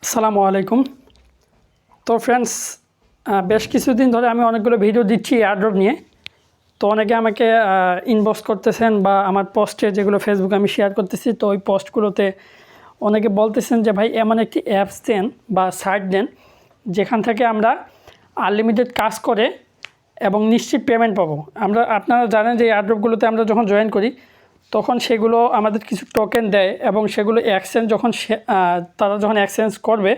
আসসালামু আলাইকুম। তো ফ্রেন্ডস, বেশ কিছুদিন ধরে আমি অনেকগুলো ভিডিও দিচ্ছি এয়ারড্রপ নিয়ে। তো অনেকে আমাকে ইনবক্স করতেছেন বা আমার পোস্টে যেগুলো ফেসবুকে আমি শেয়ার করতেছি, তো ওই পোস্টগুলোতে অনেকে বলতেছেন যে ভাই এমন একটি অ্যাপস দেন বা সাইট দেন যেখান থেকে আমরা আনলিমিটেড কাজ করে এবং নিশ্চিত পেমেন্ট পাবো। আপনারা জানেন যে এয়ারড্রপগুলোতে আমরা যখন জয়েন করি তখন সেগুলো আমাদের কিছু টোকেন দেয় এবং সেগুলো এক্সচেঞ্জ তারা যখন এক্সচেঞ্জ করবে,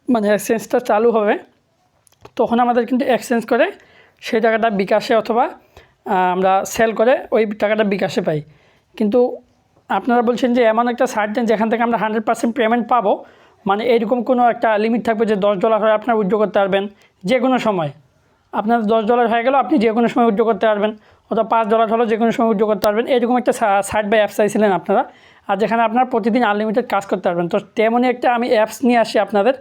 মানে এক্সচেঞ্জটা চালু হবে, তখন আমাদের কিন্তু এক্সচেঞ্জ করে সেই টাকাটা বিকাশে অথবা আমরা সেল করে ওই টাকাটা বিকাশে পাই। কিন্তু আপনারা বলছেন যে এমন একটা সাইট দেন যেখান থেকে আমরা 100% পেমেন্ট পাবো, মানে এরকম কোনো একটা লিমিট থাকবে যে $10 হয়ে আপনারা উইথড্র করতে পারবেন যে কোনো সময়। আপনার $10 হয়ে গেল, আপনি যে কোনো সময় উইথড্র করতে পারবেন, অথবা $5 হলো যে কোনো সময় উইথড্র করতে পারবেন। এরকম একটা সাইট বা অ্যাপস চাইছিলেন আপনারা, আর যেখানে আপনারা প্রতিদিন আনলিমিটেড কাজ করতে পারবেন। তো তেমনই একটা আমি অ্যাপস নিয়ে আসি আপনাদের,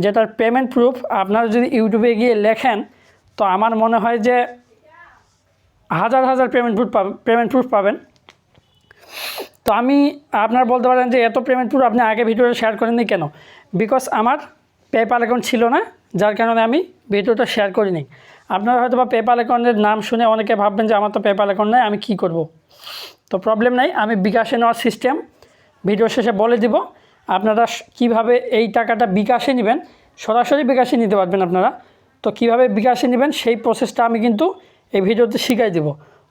যেটার পেমেন্ট প্রুফ আপনারা যদি ইউটিউবে গিয়ে লেখেন তো আমার মনে হয় যে হাজার হাজার পেমেন্ট প্রুফ পাবেন। তো আপনারা বলতে পারেন যে এত পেমেন্ট প্রুফ আপনি আগে ভিডিওটা শেয়ার করেননি কেন? বিকজ আমার পেপ্যাল অ্যাকাউন্ট ছিল না, যার কারণে আমি ভিডিওটা শেয়ার করিনি। আপনারা হয়তো বা পেপ্যাল অ্যাকাউন্টের নাম শুনে অনেকে ভাববেন যে আমার তো পেপ্যাল অ্যাকাউন্ট নেই, আমি কী করব। তো প্রবলেম নাই, আমি বিকাশে নেওয়ার সিস্টেম ভিডিও শেষে বলে দিব। আপনারা কিভাবে এই টাকাটা বিকাশে নেবেন, সরাসরি বিকাশে নিতে পারবেন আপনারা। তো কিভাবে বিকাশে নেবেন সেই প্রসেসটা আমি কিন্তু এই ভিডিওতে শিখাই দেব।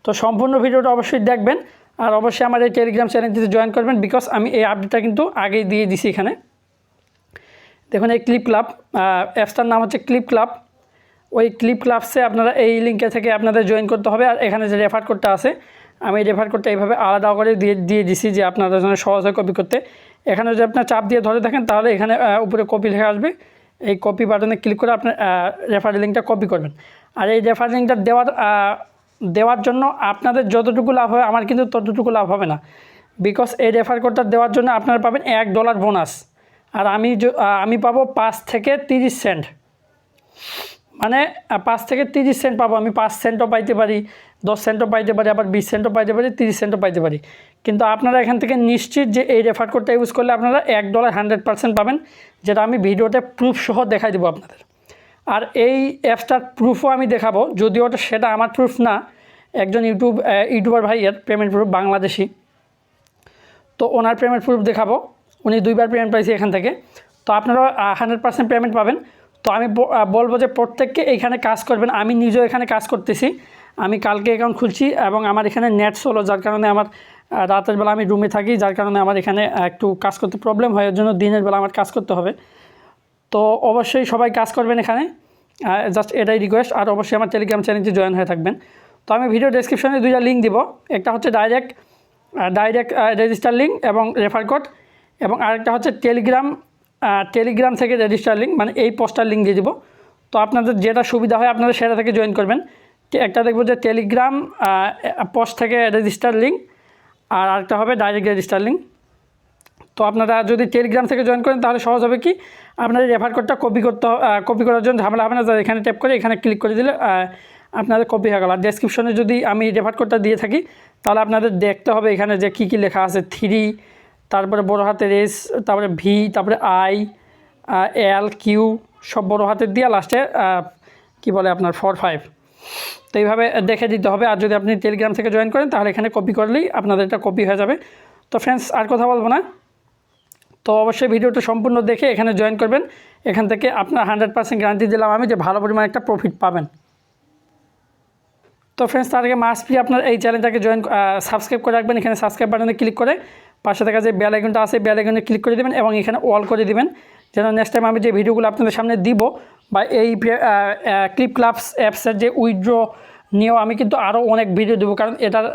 তো সম্পূর্ণ ভিডিওটা অবশ্যই দেখবেন, আর অবশ্যই আমার এই টেলিগ্রাম চ্যানেলটিতে জয়েন করবেন, বিকজ আমি এই আপডেটটা কিন্তু আগেই দিয়ে দিছি। এখানে দেখুন, এই ক্লিপ ক্লাব অ্যাপসটার নাম হচ্ছে ক্লিপ ক্লাব। ওই ক্লিপ ক্লাবসে আপনারা এই লিঙ্কে থেকে আপনাদের জয়েন করতে হবে। আর এখানে যে রেফার কোডটা আছে, আমি রেফার কোডটা এইভাবে আলাদা করে দিয়ে দিছি যে আপনাদের জন্য সহজ হয় কপি করতে। এখানে যদি আপনার চাপ দিয়ে ধরে দেখেন তাহলে এখানে উপরে কপি লেখা আসবে। এই কপি বাটনে ক্লিক করে আপনার রেফার লিঙ্কটা কপি করবেন। আর এই রেফার লিঙ্কটা দেওয়ার জন্য আপনাদের যতটুকু লাভ হয় আমার কিন্তু ততটুকু লাভ হবে না, বিকজ এই রেফার কোডটা দেওয়ার জন্য আপনারা পাবেন $1 বোনাস। আর আমি পাবো 5 থেকে 30 সেন্ট, মানে 5 থেকে 30 সেন্ট পাবো। আমি 5 সেন্টও পাইতে পারি, 10 সেন্টও পাইতে পারি, আবার 20 সেন্টও পাইতে পারি, 30 সেন্টও পাইতে পারি। কিন্তু আপনারা এখান থেকে নিশ্চিত যে এই রেফার কোডটা ইউজ করলে আপনারা $1 100% পাবেন, যেটা আমি ভিডিওতে প্রুফ সহ দেখাই দেবো আপনাদের। আর এই অ্যাপসটার প্রুফও আমি দেখাবো, যদিও সেটা আমার প্রুফ না, একজন ইউটিউবার ভাইয়ের পেমেন্ট প্রুফ, বাংলাদেশি। তো ওনার পেমেন্ট প্রুফ দেখাবো, উনি 2বার পেমেন্ট পাইছে এখান থেকে। তো আপনারা 100% পেমেন্ট পাবেন। তো আমি বলবো যে প্রত্যেককে এইখানে কাজ করবেন। আমি নিজেও এখানে কাজ করতেছি, আমি কালকে অ্যাকাউন্ট খুলছি এবং আমার এখানে নেট স্লো, যার কারণে আমার রাতের বেলা আমি রুমে থাকি, যার কারণে আমার এখানে একটু কাজ করতে প্রবলেম হয়, এর জন্য দিনের বেলা আমার কাজ করতে হবে। তো অবশ্যই সবাই কাজ করবেন এখানে, জাস্ট এটাই রিকোয়েস্ট। আর অবশ্যই আমার টেলিগ্রাম চ্যানেলটি জয়েন হয়ে থাকবেন। তো আমি ভিডিও ডেসক্রিপশনে 2টা লিঙ্ক দিব, একটা হচ্ছে ডাইরেক্ট রেজিস্টার লিঙ্ক এবং রেফার কোড, এবং আরেকটা হচ্ছে টেলিগ্রাম থেকে রেজিস্টার লিঙ্ক, মানে এই পোস্টার লিঙ্ক দিয়ে দিব। তো আপনাদের যেটা সুবিধা হয় আপনারা সেটা থেকে জয়েন করবেন। একটা দেখবো যে টেলিগ্রাম পোস্ট থেকে রেজিস্টার লিঙ্ক, আর আরেকটা হবে ডাইরেক্ট রেজিস্টার লিঙ্ক। তো আপনারা যদি টেলিগ্রাম থেকে জয়েন করেন তাহলে সহজ হবে কি, আপনাদের রেফার কোডটা কপি করার জন্য ঝামেলা হবে না। এখানে ট্যাপ করে এখানে ক্লিক করে দিলে আপনাদের কপি হয়ে গেল। আর ডেসক্রিপশনে যদি আমি রেফার কোডটা দিয়ে থাকি তাহলে আপনাদের দেখতে হবে এখানে যে কী লেখা আছে, 3, তারপরে বড় হাতের S, তারপরে V, তারপরে I, L, Q, সব বড় হাতের দিয়ে লাস্টে কি বলে আপনার 4, 5। তো এইভাবে দেখে দিতে হবে। আর যদি আপনি টেলিগ্রাম থেকে জয়েন করেন তাহলে এখানে কপি করলেই আপনাদের এটা কপি হয়ে যাবে। তো ফ্রেন্ডস, আর কথা বলবো না, তো অবশ্যই ভিডিওটা সম্পূর্ণ দেখে এখানে জয়েন করবেন। এখান থেকে আপনার 100% গ্যারান্টি দিলাম আমি যে ভালো পরিমাণ একটা প্রফিট পাবেন। তো ফ্রেন্ডস, তার আগে মাস্ট বি আপনার এই চ্যানেলটাকে সাবস্ক্রাইব করে রাখবেন। এখানে সাবস্ক্রাইব বাটনে ক্লিক করে পাশে থাকা যে বেল আইকনটা আছে বেল আইকনে ক্লিক করে দেবেন এবং এখানে অল করে দিবেন, যেন নেক্সট টাইম আমি যে ভিডিওগুলো আপনাদের সামনে দিব বা এই ক্লিপ ক্লাবস অ্যাপসের যে উইথড্র নিয়েও আমি কিন্তু আরও অনেক ভিডিও দেবো, কারণ এটার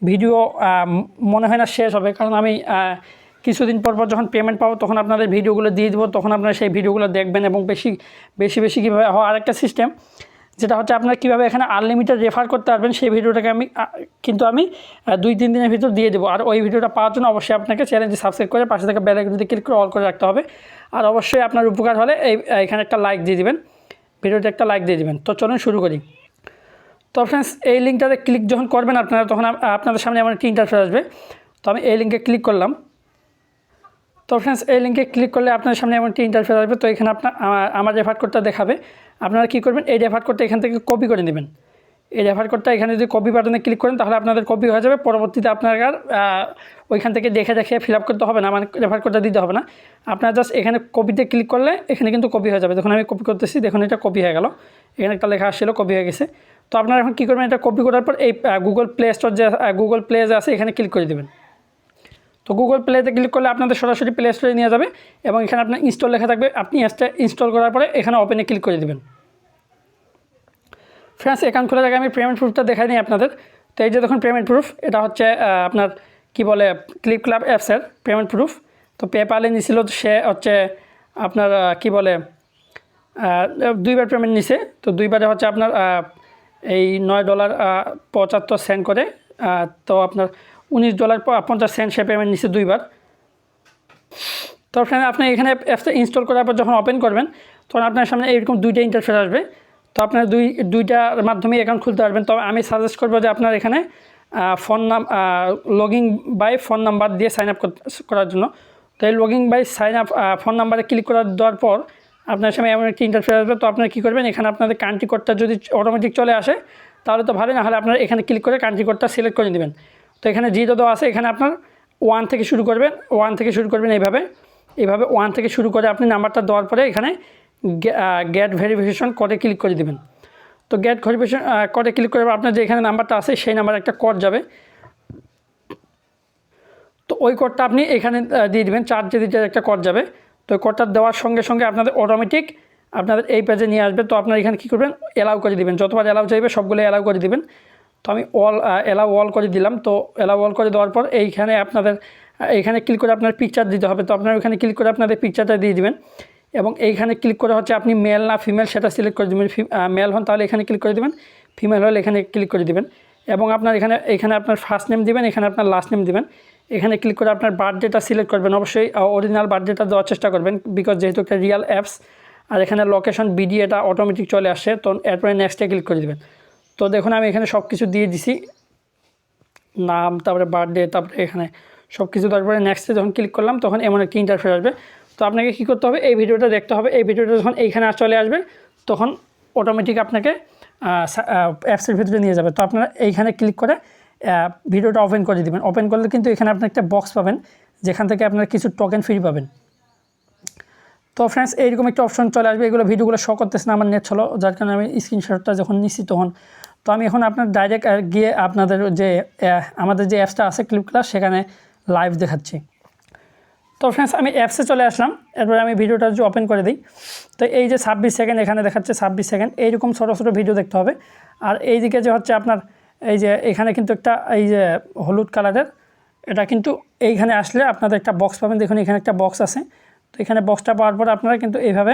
ভিডিও মনে হয় না শেষ হবে। কারণ আমি কিছুদিন পর যখন পেমেন্ট পাবো তখন আপনাদের ভিডিওগুলো দিয়ে দেবো, তখন আপনারা সেই ভিডিওগুলো দেখবেন এবং বেশি কীভাবে হয়। আরেকটা সিস্টেম যেটা হচ্ছে আপনারা কীভাবে এখানে আনলিমিটেড রেফার করতে পারবেন, সেই ভিডিওটাকে আমি 2-3 দিনের ভিতর দিয়ে দেবো। আর ওই ভিডিওটা পাওয়ার জন্য অবশ্যই আপনাকে চ্যানেলটি সাবস্ক্রাইব করে পাশে থাকা বেল আইকনটি ক্লিক করে অল করে রাখতে হবে। আর অবশ্যই আপনার উপকার হলে এখানে একটা লাইক দিয়ে দিবেন, ভিডিওতে একটা লাইক দিয়ে দিবেন। তো চলুন শুরু করি। তো ফ্রেন্ডস, এই লিঙ্কটাতে ক্লিক যখন করবেন আপনারা, তখন আপনাদের সামনে এমন একটি ইন্টারফেস আসবে। তো আমি এই লিঙ্কে ক্লিক করলাম। তো ফ্রেন্ডস এই লিঙ্কে ক্লিক করলে আপনার সামনে এমন একটি ইন্টারফেস আসবে। তো এখানে আপনার আমার রেফার কোডটা দেখাবে। আপনারা কী করবেন, এই রেফার কোডটা এখান থেকে কপি করে নেবেন। এই রেফার কোডটা এখানে যদি কপি বাটনে ক্লিক করেন তাহলে আপনাদের কপি হয়ে যাবে। পরবর্তীতে আপনার ওইখান থেকে দেখে ফিল আপ করতে হবে না, মানে রেফার কোডটা দিতে হবে না। আপনারা জাস্ট এখানে কপিতে ক্লিক করলে এখানে কিন্তু কপি হয়ে যাবে। দেখুন আমি কপি করতেছি, দেখুন এটা কপি হয়ে গেল। এখানে একটা লেখা আসছিল, কপি হয়ে গেছে। তো আপনারা এখন কী করবেন, এটা কপি করার পর এই Google play store Google play যে আছে এখানে ক্লিক করে দেবেন। তো গুগল প্লেতে ক্লিক করলে আপনাদের সরাসরি প্লে স্টোরে নিয়ে যাবে এবং এখানে আপনার ইনস্টল লেখা থাকবে। আপনি অ্যাপসটা ইনস্টল করার পরে এখানে ওপেনে ক্লিক করে দেবেন। ফ্রেন্ডস অ্যাকাউন্ট খোলার আগে আমি পেমেন্ট প্রুফটা দেখাই নিই আপনাদের। তো এই যে দেখুন পেমেন্ট প্রুফ, এটা হচ্ছে আপনার কি বলে ক্লিপ ক্লাব অ্যাপসের পেমেন্ট প্রুফ। তো পেপ্যালে নিয়েছিল, সে হচ্ছে আপনার কি বলে 2বার পেমেন্ট নিছে। তো 2বারে হচ্ছে আপনার এই $9.75 করে, তো আপনার $19.50 সে পেমেন্ট নিছে 2বার। তো ফ্রেন্ড আপনি এখানে অ্যাপসটা ইনস্টল করার পর যখন ওপেন করবেন তখন আপনার সামনে এইরকম 2টা ইন্টারফেস আসবে। তো আপনার দুইটার মাধ্যমে অ্যাকাউন্ট খুলতে পারবেন। তবে আমি সাজেস্ট করবো যে আপনার এখানে লগইন বাই ফোন নাম্বার দিয়ে সাইন আপ করার জন্য। তো এই login by sign up phone নাম্বারে ক্লিক দেওয়ার পর আপনার সামনে এমন একটি ইন্টারফেস আসবে। তো আপনারা কী করবেন, এখানে আপনাদের কান্ট্রি কোডটা যদি অটোমেটিক চলে আসে তাহলে তো ভালো, না হলে আপনারা এখানে ক্লিক করে কান্ট্রি কোডটা সিলেক্ট করে দেবেন। তো এখানে 0 দেওয়া আছে, এখানে আপনার 1 থেকে শুরু করবেন, এইভাবে 1 থেকে শুরু করে আপনি নাম্বারটা দেওয়ার পরে এখানে গেট ভেরিফিকেশন কোডে ক্লিক করে দেবেন। তো গেট ভেরিফিকেশন কোডে ক্লিক করে আপনার যে এখানে নাম্বারটা আছে সেই নাম্বারে একটা কোড যাবে। তো ওই কোডটা আপনি এখানে দিয়ে দেবেন, 4 ডিজিটের একটা কোড যাবে। তো ওই কোডটা দেওয়ার সঙ্গে সঙ্গে আপনাদের অটোমেটিক আপনাদের এই পেজে নিয়ে আসবে। তো আপনারা এখানে কী করবেন, অ্যালাউ করে দেবেন, যতবার অ্যালাউ চাইবে সবগুলো অ্যালাউ করে দেবেন। তো আমি অ্যালাউ অল করে দিলাম। তো অ্যালাউ অল করে দেওয়ার পর এইখানে আপনাদের এইখানে ক্লিক করে আপনার পিকচার দিতে হবে। তো আপনারা ওইখানে ক্লিক করে আপনাদের পিকচারটা দিয়ে দেবেন এবং এইখানে ক্লিক করে হচ্ছে আপনি মেল না ফিমেল সেটা সিলেক্ট করে দেবেন। মেল হন তাহলে এখানে ক্লিক করে দেবেন, ফিমেল হলে এখানে ক্লিক করে দেবেন এবং আপনার এখানে আপনার ফার্স্ট নেম দিবেন, এখানে আপনার লাস্ট নেম দিবেন। এখানে ক্লিক করে আপনার বার্থডেটা সিলেক্ট করবেন, অবশ্যই অরিজিনাল বার্থডেটা দেওয়ার চেষ্টা করবেন বিকজ যেহেতু একটা রিয়েল অ্যাপস। আর এখানে লোকেশন বিডি এটা অটোমেটিক চলে আসে। তো এরপরে নেক্সটে ক্লিক করে দেবেন। তো দেখুন আমি এখানে সব কিছু দিয়ে দিছি, নাম, তারপরে বার্থডে, তারপরে এখানে সব কিছু। তারপরে নেক্সটে যখন ক্লিক করলাম তখন এমন একটি ইন্টারফেস আসবে। তো আপনাকে কী করতে হবে, এই ভিডিওটা দেখতে হবে। এই ভিডিওটা যখন এইখানে চলে আসবে তখন অটোমেটিক আপনাকে অ্যাপসের ভিতরে নিয়ে যাবে। তো আপনারা এইখানে ক্লিক করে ভিডিওটা ওপেন করে দেবেন। ওপেন করলে কিন্তু এখানে আপনি একটা বক্স পাবেন যেখান থেকে আপনারা কিছু টোকেন ফ্রি পাবেন। তো ফ্রেন্ডস এইরকম একটা অপশন চলে আসবে। এগুলো ভিডিওগুলো শো করতেছে না, আমার নেট ছিল, যার কারণে আমি স্ক্রিনশটটা যখন নিচ্ছি তখন। তো আমি এখন আপনার ডাইরেক্ট গিয়ে আপনাদের যে আমাদের যে অ্যাপসটা আছে ক্লিপ ক্লাস সেখানে লাইভ দেখাচ্ছি। তো ফ্রেন্ডস আমি অ্যাপসে চলে আসলাম, এরপরে আমি ভিডিওটা যদি ওপেন করে দিই তো এই যে 26 সেকেন্ড এখানে দেখাচ্ছে, 26 সেকেন্ড এইরকম ছোটো ছোটো ভিডিও দেখতে হবে। আর এইদিকে যে হচ্ছে আপনার এই যে এখানে কিন্তু একটা এই যে হলুদ কালারের এটা কিন্তু এইখানে আসলে আপনাদের একটা বক্স পাবেন। দেখুন এখানে একটা বক্স আছে। তো এখানে বক্সটা পাওয়ার পর আপনারা কিন্তু এইভাবে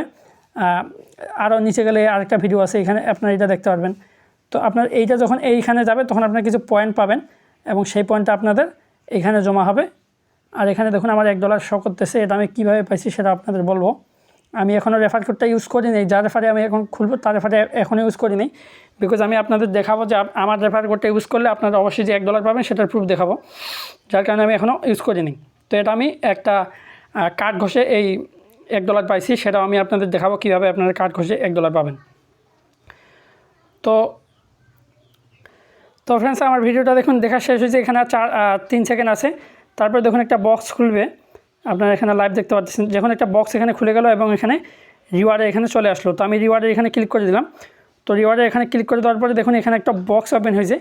আরও নিচে গেলে আরেকটা ভিডিও আছে, এখানে আপনারা এটা দেখতে পারবেন। তো আপনার এইটা যখন এইখানে যাবে তখন আপনার কিছু পয়েন্ট পাবেন এবং সেই পয়েন্টটা আপনাদের এখানে জমা হবে। আর এখানে দেখুন আমার $1 শো করতেছে, এটা আমি কীভাবে পাইছি সেটা আপনাদের বলবো। আমি এখনও রেফার কোডটা ইউজ করি নি, যার রেফারে আমি এখন খুলবো তার রেফারে এখনও ইউজ করি নি বিকজ আমি আপনাদের দেখাবো যে আমার রেফার কোডটা ইউজ করলে আপনারা অবশ্যই যে $1 পাবেন সেটার প্রুফ দেখাবো, যার কারণে আমি এখনও ইউজ করিনি। তো এটা আমি একটা কার্ড ঘষে এই $1 পাইছি, সেটাও আমি আপনাদের দেখাবো কীভাবে আপনারা কার্ড ঘষে $1 পাবেন। তো ফ্রেন্ডস আমার ভিডিওটা দেখুন দেখা শেষ হয়েছে, এখানে 3 সেকেন্ড আছে। তারপর দেখুন একটা বক্স খুলবে, আপনারা এখানে লাইভ দেখতে পাচ্ছেন। যখন একটা বক্স এখানে খুলে গেল এবং এখানে রিওয়ার্ডে এখানে চলে আসলো। তো আমি রিওয়ার্ডে এখানে ক্লিক করে দিলাম। তো রিওয়ার্ডে এখানে ক্লিক করে দেওয়ার পরে দেখুন এখানে একটা বক্স ওপেন হয়েছে।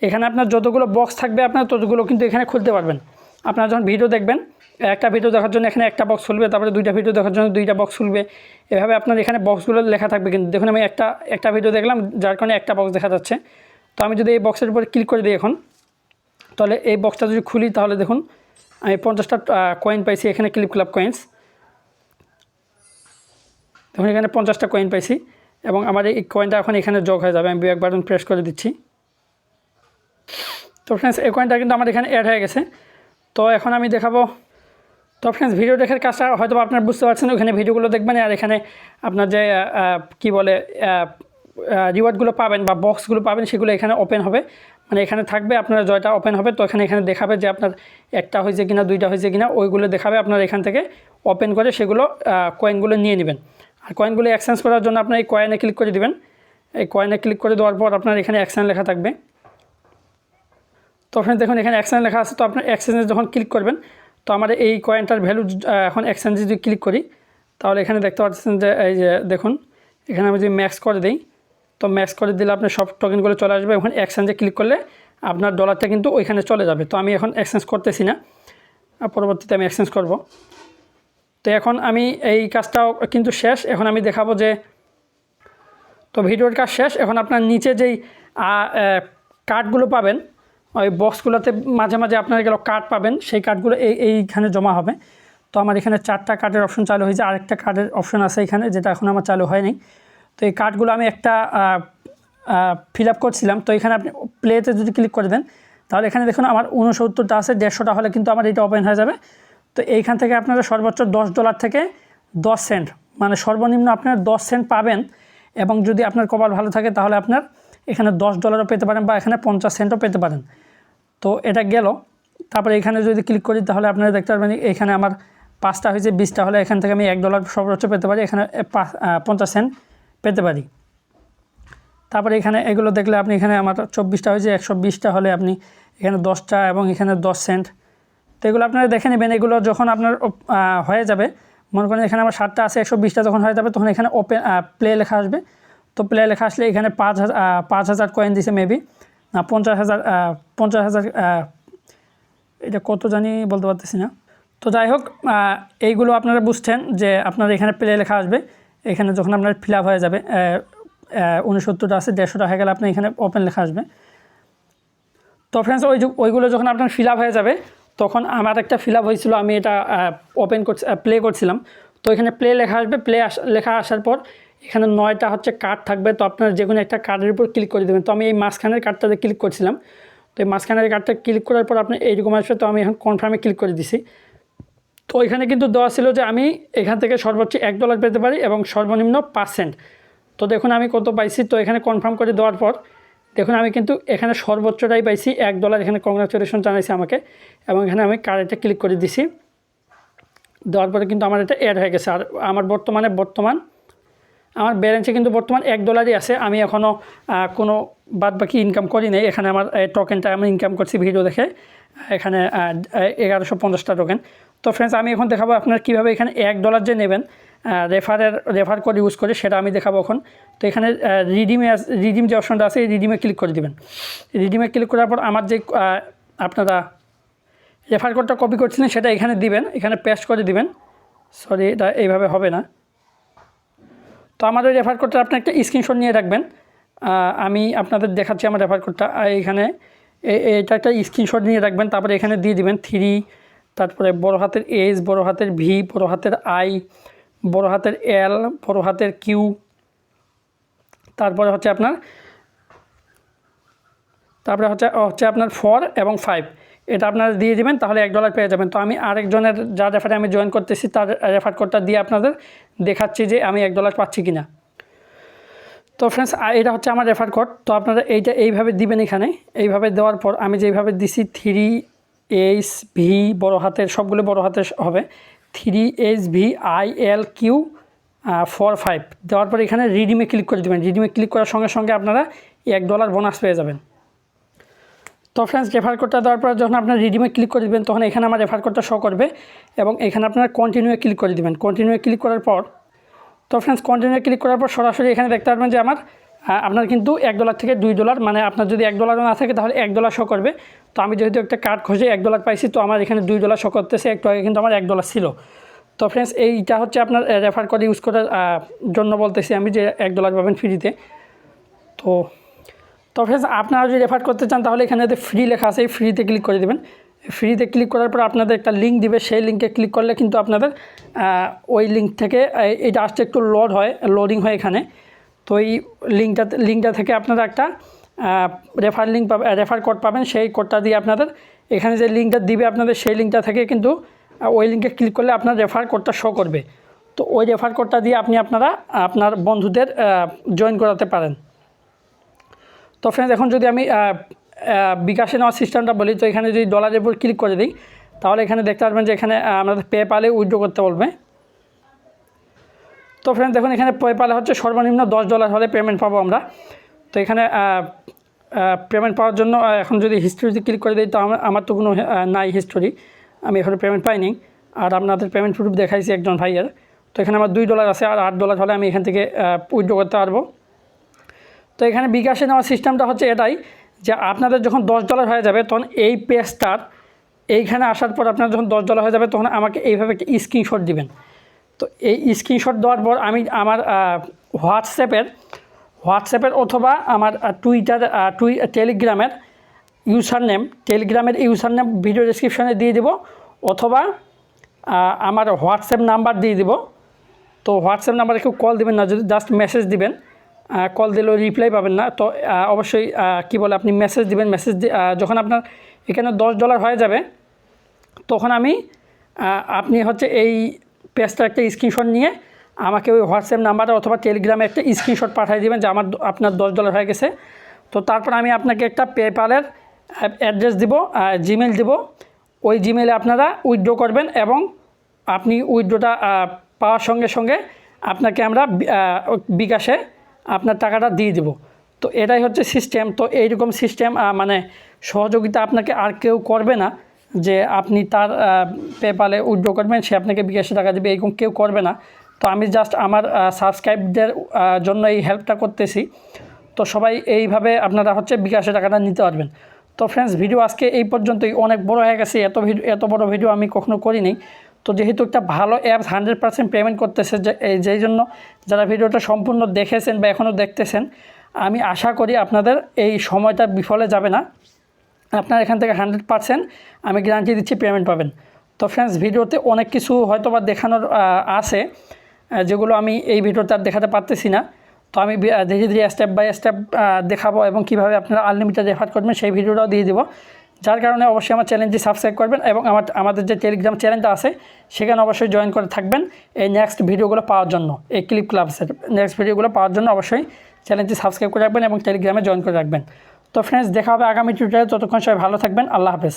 এখানে আপনার যতগুলো বক্স থাকবে আপনার ততগুলো কিন্তু এখানে খুলতে পারবেন। আপনারা যখন ভিডিও দেখবেন একটা ভিডিও দেখার জন্য এখানে একটা বক্স খুলবে, তারপরে 2টা ভিডিও দেখার জন্য 2টা বক্স খুলবে। এভাবে আপনার এখানে বক্সগুলো লেখা থাকবে। কিন্তু দেখুন আমি একটা ভিডিও দেখলাম যার কারণে একটা বক্স দেখা যাচ্ছে। তো আমি যদি এই বক্সের উপর ক্লিক করে দিই এখন, তাহলে এই বক্সটা যদি খুলি তাহলে দেখুন আমি 50টা কয়েন পাইছি এখানে, ক্লিপ ক্লাব কয়েন্স। দেখুন এখানে 50টা কয়েন পাইছি এবং আমার এই কয়েনটা এখন এখানে যোগ হয়ে যাবে। আমি ব্যাক বাটন প্রেস করে দিচ্ছি। তো ফ্রেন্ডস এই কয়েনটা কিন্তু আমার এখানে অ্যাড হয়ে গেছে। তো এখন আমি দেখাবো। তো ফ্রেন্ডস ভিডিও দেখার কাজটা হয়তো আপনারা বুঝতে পারছেন, ওখানে ভিডিওগুলো দেখবেন আর এখানে আপনার যে কী বলে রিওয়ার্ডগুলো পাবেন বা বক্সগুলো পাবেন সেগুলো এখানে ওপেন হবে। মানে এখানে থাকবে, আপনার জয়টা ওপেন হবে তো এখানে দেখাবে যে আপনার একটা হয়েছে কিনা, দুইটা হয়েছে কিনা, ওইগুলো দেখাবে। আপনার এখান থেকে ওপেন করে সেগুলো কয়েনগুলো নিয়ে নেবেন। আর কয়েনগুলো এক্সচেঞ্জ করার জন্য আপনার এই কয়েনে ক্লিক করে দেবেন। এই কয়েনে ক্লিক করে দেওয়ার পর আপনার এখানে এক্সচেঞ্জ লেখা থাকবে। তো ফ্রেন্ডস দেখুন এখানে এক্সচেঞ্জ লেখা আছে, তো আপনার এক্সচেঞ্জে যখন ক্লিক করবেন তো আমার এই কয়েনটার ভ্যালু এখন এক্সচেঞ্জে যদি ক্লিক করি তাহলে এখানে দেখতে পাচ্ছেন যে এই যে দেখুন এখানে আমি যদি ম্যাক্স করে দিই তো ম্যাক্স করে দিলে আপনার সব টোকেনগুলো চলে আসবে। এখন এক্সচেঞ্জে ক্লিক করলে আপনার ডলারটা কিন্তু ওইখানে চলে যাবে। তো আমি এখন এক্সচেঞ্জ করতেছি না, পরবর্তীতে আমি এক্সচেঞ্জ করব। তো এখন আমি এই কাজটাও কিন্তু শেষ, এখন আমি দেখাবো যে তো ভিডিওর কাজ শেষ। এখন আপনার নিচে যেই কার্ডগুলো পাবেন ওই বক্সগুলোতে মাঝে মাঝে আপনার গেল কার্ড পাবেন, সেই কার্ডগুলো এইখানে জমা হবে। তো আমার এখানে 4টা কার্ডের অপশন চালু হয়েছে, আরেকটা কার্ডের অপশন আছে এখানে যেটা এখন আমার চালু হয়নি। তো এই কার্ডগুলো আমি একটা ফিল আপ করছিলাম। তো এখানে আপনি প্লেতে যদি ক্লিক করে দেন তাহলে এখানে দেখুন আমার 69টা আছে, 150টা হলে কিন্তু আমার এটা ওপেন হয়ে যাবে। তো এইখান থেকে আপনারা সর্বোচ্চ $10 থেকে 10 সেন্ট মানে সর্বনিম্ন আপনার 10 সেন্ট পাবেন। এবং যদি আপনার কপাল ভালো থাকে তাহলে আপনার এখানে $10 পেতে পারেন বা এখানে 50 সেন্টও পেতে পারেন। তো এটা গেল। তারপরে এখানে যদি ক্লিক করি তাহলে আপনারা দেখতে পারবেন এখানে আমার 5টা হয়েছে, 20টা হলে এখান থেকে আমি $1 সর্বোচ্চ পেতে পারি, এখানে 50 সেন্ট পেতে পারি। তারপরে এখানে এগুলো দেখলে আপনি এখানে আমার 24টা হয়েছে, 120টা হলে আপনি এখানে 10টা এবং এখানে 10 সেন্ট। তো এগুলো আপনারা দেখে নেবেন। এগুলো যখন আপনার হয়ে যাবে, মনে করেন এখানে আমার 7টা আছে, 120টা যখন হয়ে যাবে তখন এখানে প্লে লেখা আসবে। তো প্লে লেখা আসলে এখানে 5,000 কয়েন দিছে মেবি না 50,000 এটা কত জানি বলতে পারতেছি না। তো যাই হোক এইগুলো আপনারা বুঝছেন যে আপনার এখানে প্লে লেখা আসবে। এখানে যখন আপনার ফিল আপ হয়ে যাবে 69টা আছে, 150টা হয়ে গেলে আপনার এখানে ওপেন লেখা আসবে। তো ফ্রেন্ডস ওইগুলো যখন আপনার ফিল আপ হয়ে যাবে তখন আমার একটা ফিল আপ হয়েছিল, আমি এটা ওপেন করছি প্লে করছিলাম। তো এখানে প্লে লেখা আসবে, লেখা আসার পর এখানে 9টা হচ্ছে কার্ড থাকবে। তো আপনার যে কোনো একটা কার্ডের উপর ক্লিক করে দেবেন। তো আমি এই মাঝখানের কার্ডটাতে ক্লিক করছিলাম। তো এই মাঝখানের কার্ডটা ক্লিক করার পর আপনি এইরকম আসবে। তো আমি এখন কনফার্মে ক্লিক করে দিছি। তো এখানে কিন্তু দেওয়া ছিল যে আমি এখান থেকে সর্বোচ্চ $1 পেতে পারি এবং সর্বনিম্ন 5 সেন্ট। তো দেখুন আমি কত পাইছি। তো এখানে কনফার্ম করে দেওয়ার পর দেখুন আমি কিন্তু এখানে সর্বোচ্চটাই পাইছি $1। এখানে কংগ্রাচুলেশন জানাইছে আমাকে এবং এখানে আমি কার্ডে ক্লিক করে দিছি। দেওয়ার পরে কিন্তু আমার এটা অ্যাড হয়ে গেছে। আর আমার বর্তমান আমার ব্যালেন্সে কিন্তু বর্তমান $1 আছে। আমি এখনও কোনো বাদ বাকি ইনকাম করি নাই। এখানে আমার টোকেনটা আমি ইনকাম করছি ভিডিও দেখে, এখানে 1150টা টোকেন। তো ফ্রেন্ডস আমি এখন দেখাবো আপনার কীভাবে এখানে $1 যে নেবেন রেফার কোড ইউজ করে, সেটা আমি দেখাবো এখন। তো এখানে রিডিম যে অপশনটা আছে এই রিডিমে ক্লিক করে দেবেন। রিডিমে ক্লিক করার পর আমার যে আপনারা রেফার কোডটা কপি করছিলেন সেটা এখানে দিবেন, এখানে পেস্ট করে দিবেন। সরি এটা এইভাবে হবে না। তো আমার ওই রেফার কোডটা আপনি একটা স্ক্রিনশট নিয়ে রাখবেন। আমি আপনাদের দেখাচ্ছি আমার রেফার কোডটা। এখানে এটা একটা স্ক্রিনশট নিয়ে রাখবেন। তারপরে এখানে দিয়ে দিবেন 3, তারপরে বড় হাতের H, বড় হাতের V, বড় হাতের I, বড় হাতের L, বড় হাতের Q, তারপরে হচ্ছে আপনার 4 এবং 5 এটা আপনারা দিয়ে দিবেন, তাহলে $1 পেয়ে যাবেন। তো আমি আরেকজনের যার রেফারে আমি জয়েন করতেছি তার রেফার কোডটা দিয়ে আপনাদের দেখাচ্ছি যে আমি $1 পাচ্ছি কিনা। তো ফ্রেন্ডস এটা হচ্ছে আমার রেফার কোড। তো আপনারা এইভাবে দিবেন। এখানে এইভাবে দেওয়ার পর আমি যেইভাবে দিছি 3HV বড় হাতের, সবগুলো বড় হাতের হবে, 3HVILQ45 দেওয়ার পর এখানে রিডিমে ক্লিক করে দেবেন। রিডিমে ক্লিক করার সঙ্গে সঙ্গে আপনারা $1 বোনাস পেয়ে যাবেন। তো ফ্রেন্ডস রেফার কোডটা দেওয়ার পর যখন আপনার রিডিমে ক্লিক করে দেবেন তখন এখানে আমার রেফার কোডটা শো করবে এবং এখানে আপনারা কন্টিনিউয়ে ক্লিক করে দেবেন। কন্টিনিউয়ে ক্লিক করার পর তো ফ্রেন্ডস কন্টিনিউয়ে ক্লিক করার পর সরাসরি এখানে দেখতে পারবেন যে আপনার কিন্তু $1 থেকে $2, মানে আপনার যদি $1 না থাকে তাহলে $1 শো করবে। তো আমি যেহেতু একটা কার্ড খুঁজে $1 পাইছি তো আমার এখানে $2 শো করতেছে। একটু আগে কিন্তু আমার $1 ছিল। তো ফ্রেন্ডস এইটা হচ্ছে আপনার রেফার কোড ইউজ করার জন্য বলতেছি আমি যে $1 পাবেন ফ্রিতে। তো ফ্রেন্ডস আপনারা যদি রেফার করতে চান তাহলে এখানে ফ্রি লেখা আছে, ফ্রিতে ক্লিক করে দেবেন। ফ্রিতে ক্লিক করার পর আপনাদের একটা লিঙ্ক দিবে, সেই লিঙ্কে ক্লিক করলে কিন্তু আপনাদের ওই লিঙ্ক থেকে এটা আসতে একটু লোডিং হয় এখানে। তো এই লিঙ্কটা থেকে আপনারা একটা রেফার কোড পাবেন। সেই কোডটা দিয়ে আপনাদের এখানে যে লিঙ্কটা দিবে আপনাদের সেই লিঙ্কটা থেকে কিন্তু ওই লিঙ্কে ক্লিক করলে আপনার রেফার কোডটা শো করবে। তো ওই রেফার কোডটা দিয়ে আপনারা আপনার বন্ধুদের জয়েন করাতে পারেন। তো ফ্রেন্ডস এখন যদি আমি বিকাশে নেওয়ার সিস্টেমটা বলি, তো এখানে যদি ডলারের উপর ক্লিক করে দিই তাহলে এখানে দেখতে পারবেন যে এখানে আমাদের পেপ্যালে উইথড্র করতে বলবে। তো ফ্রেন্ডস দেখুন এখানে পেপ্যালে হচ্ছে সর্বনিম্ন $10 হলে পেমেন্ট পাবো আমরা। তো এখানে পেমেন্ট পাওয়ার জন্য এখন যদি হিস্ট্রিতে ক্লিক করে দিই তো আমার তো কোনো নাই হিস্টোরি, আমি এখনও পেমেন্ট পাইনি। আর আপনাদের পেমেন্ট প্রুফ দেখাইছি একজন ভাইয়ের, তো এখানে আমার $2 আছে, আর $8 হলে আমি এখান থেকে উইথড্র করতে পারবো। তো এখানে বিকাশে নেওয়ার সিস্টেমটা হচ্ছে এটাই যে আপনাদের যখন $10 হয়ে যাবে তখন এই পেজটার এইখানে আসার পর আপনার যখন $10 হয়ে যাবে তখন আমাকে এইভাবে একটা স্ক্রিনশট দিবেন। তো এই স্ক্রিনশট দেওয়ার পর আমি আমার হোয়াটসঅ্যাপের অথবা আমার টেলিগ্রামের ইউজার নেম ভিডিও ডেসক্রিপশনে দিয়ে দেবো, অথবা আমার হোয়াটসঅ্যাপ নাম্বার দিয়ে দেবো। তো হোয়াটসঅ্যাপ নাম্বারে কেউ কল দেবেন না, যদি জাস্ট মেসেজ দিবেন, কল দিলেও রিপ্লাই পাবেন না। তো অবশ্যই কী বলে আপনি মেসেজ দিবেন। যখন আপনার এখানে $10 হয়ে যাবে তখন আপনি হচ্ছে এই পেজটার একটা স্ক্রিনশট নিয়ে আমাকে ওই হোয়াটসঅ্যাপ নাম্বারে অথবা টেলিগ্রামে একটা স্ক্রিনশট পাঠিয়ে দেবেন যে আপনার $10 হয়ে গেছে। তো তারপর আমি আপনাকে একটা পেপ্যালের অ্যাড্রেস দিব, জিমেল দিব। ওই জিমেলে আপনারা উইথড্র করবেন এবং আপনি উইথড্রটা পাওয়ার সঙ্গে সঙ্গে আপনাকে আমরা বিকাশে আপনার টাকাটা দিয়ে দেব। তো এটাই হচ্ছে সিস্টেম। তো এইরকম সিস্টেম মানে সহযোগিতা আপনাকে আর কেউ করবে না যে আপনি তার পেপ্যালে উইথড্র করবেন, সে আপনাকে বিকাশে টাকা দেবে, এরকম কেউ করবে না। তো আমি জাস্ট আমার সাবস্ক্রাইবদের জন্য এই হেল্পটা করতেছি। তো সবাই এইভাবে আপনারা হচ্ছে বিকাশে টাকাটা নিতে পারবেন। তো ফ্রেন্ডস ভিডিও আজকে এই পর্যন্তই, অনেক বড় হয়ে গেছে, এত বড় ভিডিও আমি কখনো করিনি। তো যেহেতু একটা ভালো অ্যাপস 100% পেমেন্ট করতেছে, যেই জন্য যারা ভিডিওটা সম্পূর্ণ দেখেছেন বা এখনও দেখতেছেন, আমি আশা করি আপনাদের এই সময়টা বিফলে যাবে না। আপনার এখান থেকে 100% আমি গ্যারান্টি দিচ্ছি পেমেন্ট পাবেন। তো ফ্রেন্ডস ভিডিওতে অনেক কিছু হয়তো বা দেখানোর আছে যেগুলো আমি এই ভিডিওতে আর দেখাতে পারতেছি না। তো আমি ধীরে ধীরে স্টেপ বাই স্টেপ দেখাবো এবং কীভাবে আপনারা আনলিমিটেড রেফার করবেন সেই ভিডিওটাও দিয়ে দেবো। যার কারণে অবশ্যই আমার চ্যানেলটি সাবস্ক্রাইব করবেন এবং আমাদের যে টেলিগ্রাম চ্যানেলটা আছে সেখানে অবশ্যই জয়েন করে থাকবেন এই নেক্সট ভিডিওগুলো পাওয়ার জন্য, এই ক্লিপ ক্লাবসের নেক্সট ভিডিওগুলো পাওয়ার জন্য অবশ্যই চ্যানেলটি সাবস্ক্রাইব করে রাখবেন এবং টেলিগ্রামে জয়েন করে রাখবেন। তো ফ্রেন্ডস দেখা হবে আগামী টিউটোরিয়ালে, ততক্ষণ সবাই ভালো থাকবেন। আল্লাহ হাফেজ।